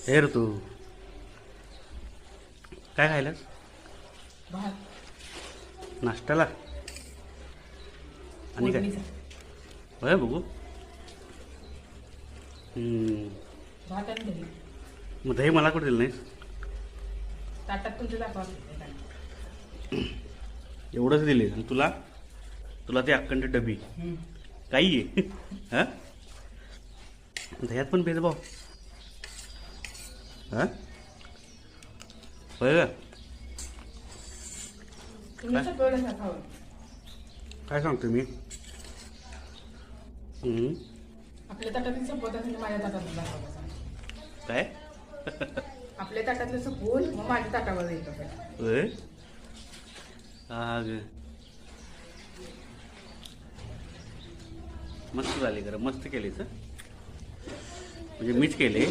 हे रे तू काय खायलास भात नाश्त्याला आणि काय फोडणीचा. होय बघू भात आणि दही मग दही मला कुठे दिलं नाहीस ताटात तुमच्या दाखवा. एवढंच दिले आणि तुला तुला ते अखंड डबी काही आहे हां दह्यात पण भेदभाव हां होय का तुम्ही सगळं दाखवावं. काय सांगतो मी आपल्या ताटातलं संपवत असेल तर माझ्या ताटातलं दाखवा. काय आपल्या ताटातलं संपवून मग माझ्या ताटावर येतं पण. होय हा ग मस्त झाली खरं मस्त केलीच म्हणजे मीच केले